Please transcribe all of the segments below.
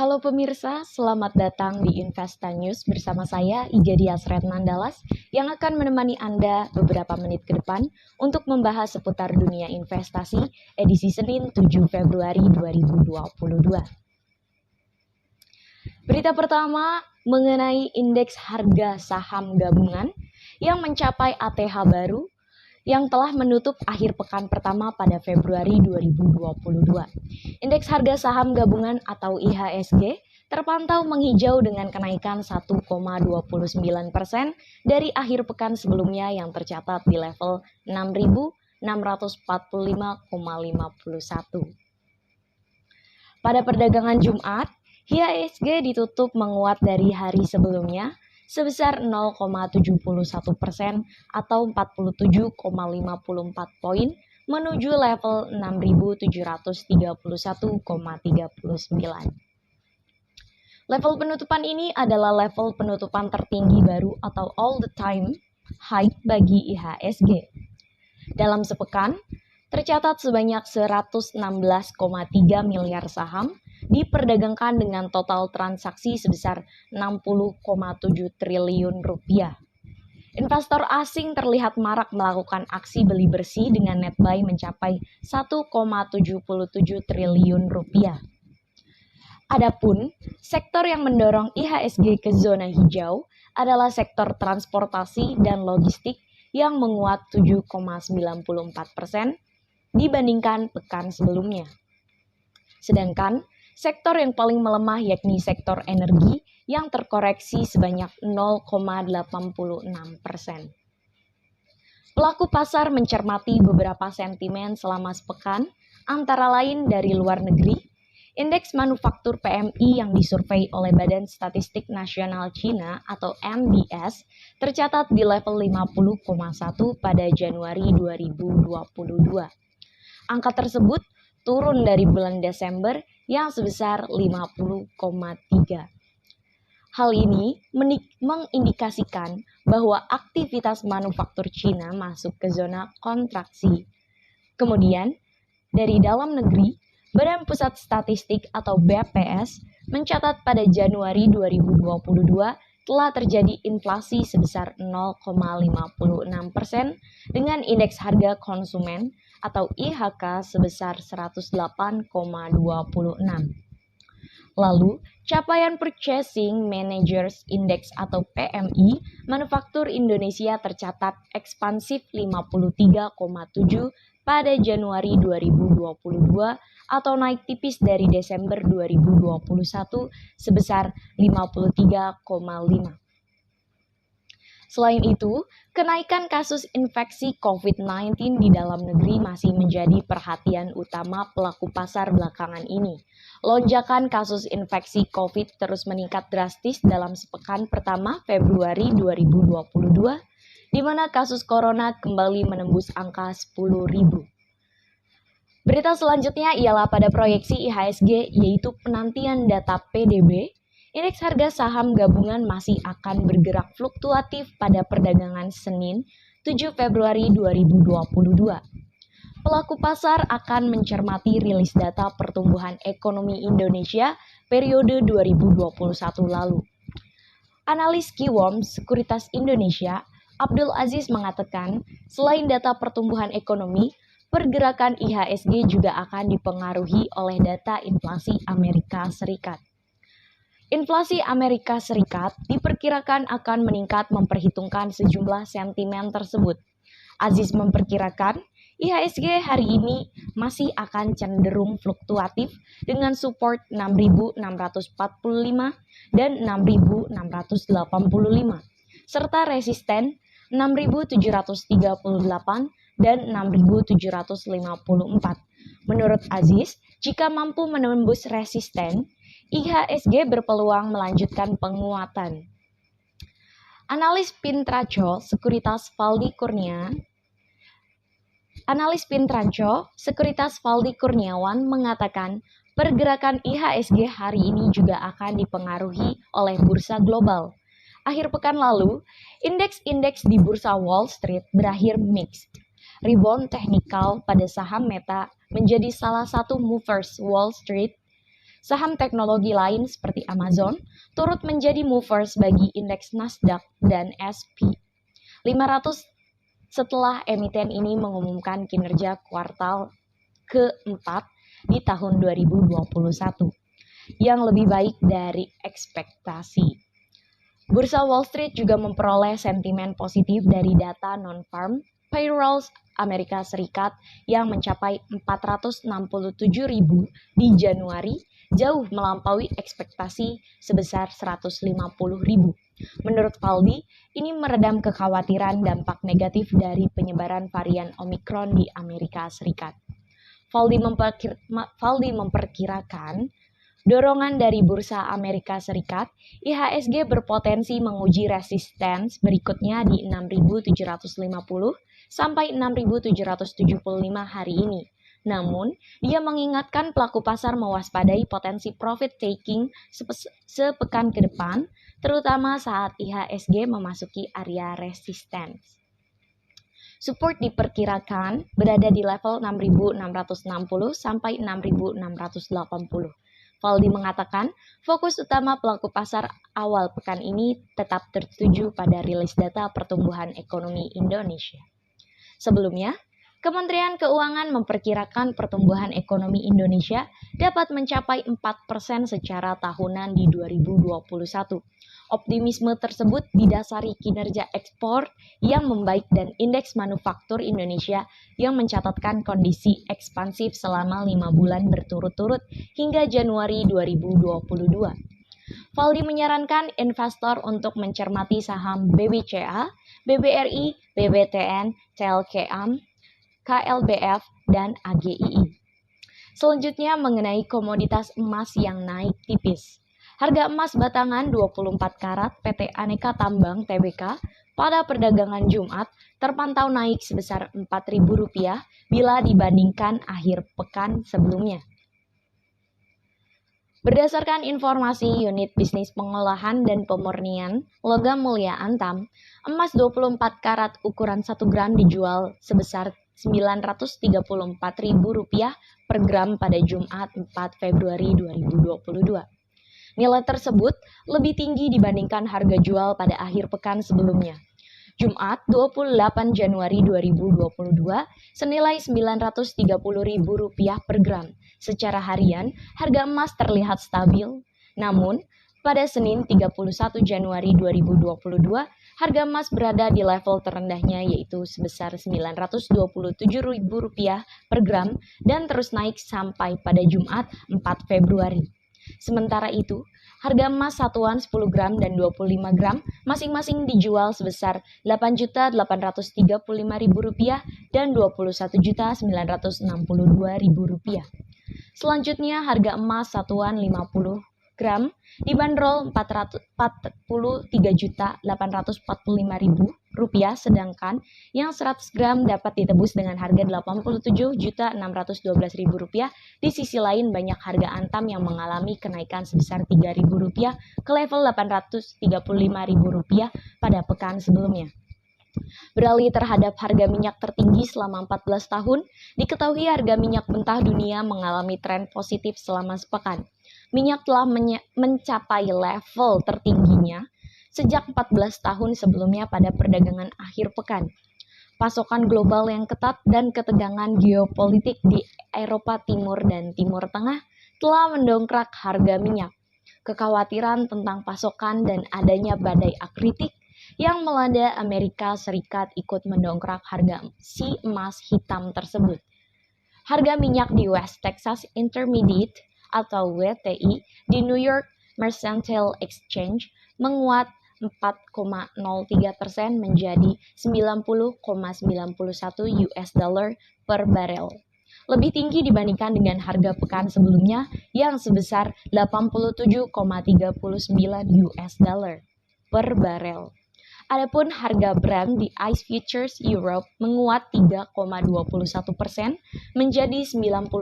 Halo pemirsa, selamat datang di Investa News bersama saya Iga Dias Retnandalas yang akan menemani Anda beberapa menit ke depan untuk membahas seputar dunia investasi edisi Senin 7 Februari 2022. Berita pertama mengenai indeks harga saham gabungan yang mencapai ATH baru yang telah menutup akhir pekan pertama pada Februari 2022. Indeks harga saham gabungan atau IHSG terpantau menghijau dengan kenaikan 1,29% dari akhir pekan sebelumnya yang tercatat di level 6.645,51. Pada perdagangan Jumat, IHSG ditutup menguat dari hari sebelumnya sebesar 0,71% atau 47,54 poin menuju level 6.731,39. Level penutupan ini adalah level penutupan tertinggi baru atau all the time high bagi IHSG. Dalam sepekan, tercatat sebanyak 116,3 miliar saham diperdagangkan dengan total transaksi sebesar 60,7 triliun rupiah. Investor asing terlihat marak melakukan aksi beli bersih dengan net buy mencapai 1,77 triliun rupiah. Adapun sektor yang mendorong IHSG ke zona hijau adalah sektor transportasi dan logistik yang menguat 7,94% dibandingkan pekan sebelumnya. Sedangkan sektor yang paling melemah yakni sektor energi yang terkoreksi sebanyak 0,86%. Pelaku pasar mencermati beberapa sentimen selama sepekan, antara lain dari luar negeri. Indeks manufaktur PMI yang disurvei oleh Badan Statistik Nasional Cina atau NBS tercatat di level 50,1 pada Januari 2022. Angka tersebut turun dari bulan Desember yang sebesar 50,3. Hal ini mengindikasikan bahwa aktivitas manufaktur Cina masuk ke zona kontraksi. Kemudian, dari dalam negeri, Badan Pusat Statistik atau BPS mencatat pada Januari 2022 telah terjadi inflasi sebesar 0,56% dengan indeks harga konsumen atau IHK sebesar 108,26. Lalu, capaian Purchasing Managers Index atau PMI manufaktur Indonesia tercatat ekspansif 53,7 pada Januari 2022 atau naik tipis dari Desember 2021 sebesar 53,5. Selain itu, kenaikan kasus infeksi COVID-19 di dalam negeri masih menjadi perhatian utama pelaku pasar belakangan ini. Lonjakan kasus infeksi COVID terus meningkat drastis dalam sepekan pertama Februari 2022, di mana kasus corona kembali menembus angka 10.000. Berita selanjutnya ialah pada proyeksi IHSG, yaitu penantian data PDB. Indeks harga saham gabungan masih akan bergerak fluktuatif pada perdagangan Senin 7 Februari 2022. Pelaku pasar akan mencermati rilis data pertumbuhan ekonomi Indonesia periode 2021 lalu. Analis Kiwom Sekuritas Indonesia, Abdul Aziz mengatakan, selain data pertumbuhan ekonomi, pergerakan IHSG juga akan dipengaruhi oleh data inflasi Amerika Serikat. Inflasi Amerika Serikat diperkirakan akan meningkat memperhitungkan sejumlah sentimen tersebut. Aziz memperkirakan IHSG hari ini masih akan cenderung fluktuatif dengan support 6.645 dan 6.685 serta resisten 6.738 dan 6.754. Menurut Aziz, jika mampu menembus resisten, IHSG berpeluang melanjutkan penguatan. Analis Pintraco Sekuritas Valdi Kurniawan mengatakan pergerakan IHSG hari ini juga akan dipengaruhi oleh bursa global. Akhir pekan lalu, indeks-indeks di bursa Wall Street berakhir mixed. Rebound teknikal pada saham Meta menjadi salah satu movers Wall Street Saham teknologi lain seperti Amazon turut menjadi movers bagi indeks Nasdaq dan SP 500 setelah emiten ini mengumumkan kinerja kuartal keempat di tahun 2021 yang lebih baik dari ekspektasi. Bursa Wall Street juga memperoleh sentimen positif dari data non-farm payrolls Amerika Serikat yang mencapai 467.000 di Januari, jauh melampaui ekspektasi sebesar 150.000. Menurut Faldi, ini meredam kekhawatiran dampak negatif dari penyebaran varian Omicron di Amerika Serikat. Faldi memperkirakan dorongan dari bursa Amerika Serikat, IHSG berpotensi menguji resistance berikutnya di 6.750 sampai 6.775 hari ini. Namun, dia mengingatkan pelaku pasar mewaspadai potensi profit taking sepekan ke depan, terutama saat IHSG memasuki area resistance. Support diperkirakan berada di level 6.660 sampai 6.680. Faldi mengatakan, fokus utama pelaku pasar awal pekan ini tetap tertuju pada rilis data pertumbuhan ekonomi Indonesia. Sebelumnya, Kementerian Keuangan memperkirakan pertumbuhan ekonomi Indonesia dapat mencapai 4% secara tahunan di 2021. Optimisme tersebut didasari kinerja ekspor yang membaik dan indeks manufaktur Indonesia yang mencatatkan kondisi ekspansif selama 5 bulan berturut-turut hingga Januari 2022. Faldi menyarankan investor untuk mencermati saham BBCA, BBRI, BBTN, TLKM, KLBF, dan AGII. Selanjutnya mengenai komoditas emas yang naik tipis. Harga emas batangan 24 karat PT Aneka Tambang Tbk pada perdagangan Jumat terpantau naik sebesar Rp4.000 bila dibandingkan akhir pekan sebelumnya. Berdasarkan informasi Unit Bisnis Pengolahan dan Pemurnian Logam Mulia Antam, emas 24 karat ukuran 1 gram dijual sebesar Rp934.000 per gram pada Jumat 4 Februari 2022. Nilai tersebut lebih tinggi dibandingkan harga jual pada akhir pekan sebelumnya. Jumat 28 Januari 2022 senilai Rp930.000 per gram. Secara harian, harga emas terlihat stabil. Namun, pada Senin 31 Januari 2022, harga emas berada di level terendahnya yaitu sebesar Rp927.000 per gram dan terus naik sampai pada Jumat 4 Februari. Sementara itu, harga emas satuan 10 gram dan 25 gram masing-masing dijual sebesar Rp8.835.000 dan Rp21.962.000. Selanjutnya, harga emas satuan 50 gram dibanderol Rp43.845.000, sedangkan yang 100 gram dapat ditebus dengan harga Rp87.612.000. Di sisi lain, banyak harga antam yang mengalami kenaikan sebesar Rp3.000 ke level Rp835.000 pada pekan sebelumnya. Beralih terhadap harga minyak tertinggi selama 14 tahun, diketahui harga minyak mentah dunia mengalami tren positif selama sepekan. Minyak telah mencapai level tertingginya sejak 14 tahun sebelumnya pada perdagangan akhir pekan. Pasokan global yang ketat dan ketegangan geopolitik di Eropa Timur dan Timur Tengah telah mendongkrak harga minyak. Kekhawatiran tentang pasokan dan adanya badai akritik yang melanda Amerika Serikat ikut mendongkrak harga si emas hitam tersebut. Harga minyak di West Texas Intermediate atau WTI di New York Mercantile Exchange menguat 4,03% menjadi 90,91 US dollar per barel. Lebih tinggi dibandingkan dengan harga pekan sebelumnya yang sebesar 87,39 US dollar per barel. Adapun harga Brent di ICE Futures Europe menguat 3,21% menjadi 91,65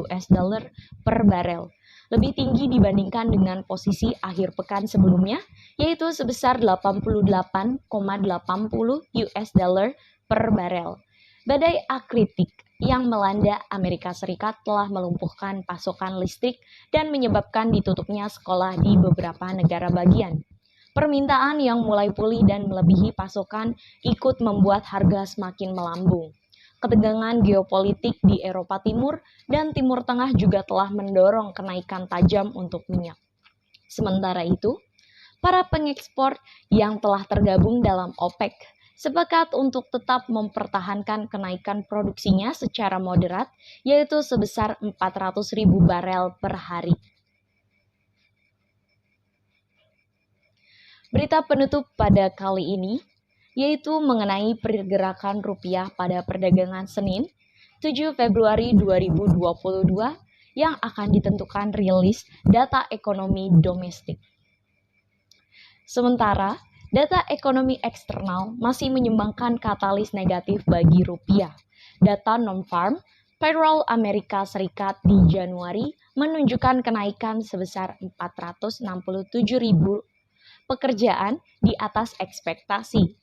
US dollar per barel. Lebih tinggi dibandingkan dengan posisi akhir pekan sebelumnya, yaitu sebesar 88,80 US dollar per barel. Badai akritik yang melanda Amerika Serikat telah melumpuhkan pasokan listrik dan menyebabkan ditutupnya sekolah di beberapa negara bagian. Permintaan yang mulai pulih dan melebihi pasokan ikut membuat harga semakin melambung. Ketegangan geopolitik di Eropa Timur dan Timur Tengah juga telah mendorong kenaikan tajam untuk minyak. Sementara itu, para pengekspor yang telah tergabung dalam OPEC sepakat untuk tetap mempertahankan kenaikan produksinya secara moderat, yaitu sebesar 400.000 barel per hari. Berita penutup pada kali ini, yaitu mengenai pergerakan rupiah pada perdagangan Senin, 7 Februari 2022, yang akan ditentukan rilis data ekonomi domestik. Sementara, data ekonomi eksternal masih menyumbangkan katalis negatif bagi rupiah. Data non-farm payroll Amerika Serikat di Januari menunjukkan kenaikan sebesar 467.000 pekerjaan di atas ekspektasi.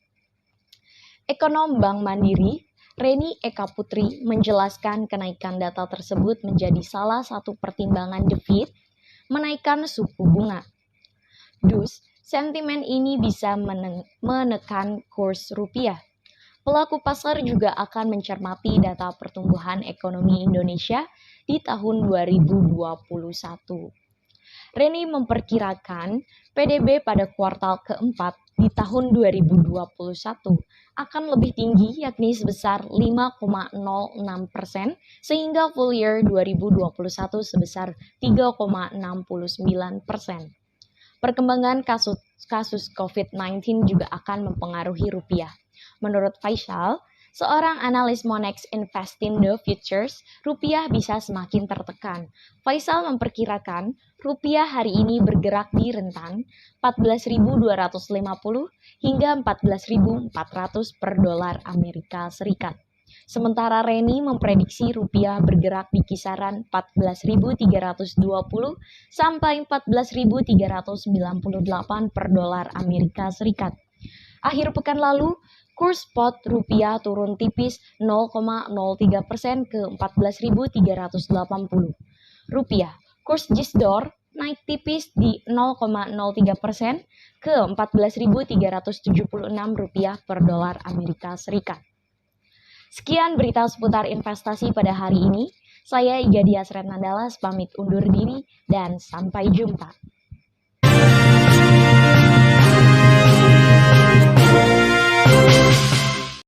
Ekonom Bank Mandiri, Reni Eka Putri, menjelaskan kenaikan data tersebut menjadi salah satu pertimbangan The Fed menaikkan suku bunga. Sentimen ini bisa menekan kurs rupiah. Pelaku pasar juga akan mencermati data pertumbuhan ekonomi Indonesia di tahun 2021. Reni memperkirakan PDB pada kuartal keempat di tahun 2021 akan lebih tinggi, yakni sebesar 5,06% sehingga full year 2021 sebesar 3,69%. Perkembangan kasus COVID-19 juga akan mempengaruhi rupiah. Menurut Faisal, seorang analis Monex Investindo Futures, rupiah bisa semakin tertekan. Faisal memperkirakan rupiah hari ini bergerak di rentan 14.250 hingga 14.400 per dolar Amerika Serikat. Sementara Reni memprediksi rupiah bergerak di kisaran 14.320 sampai 14.398 per dolar Amerika Serikat. Akhir pekan lalu, kurs spot rupiah turun tipis 0,03% ke 14.380. Rupiah, kurs JISDOR naik tipis di 0,03% ke 14.376 rupiah per dolar Amerika Serikat. Sekian berita seputar investasi pada hari ini. Saya Iga Dias Retnadalas pamit undur diri dan sampai jumpa.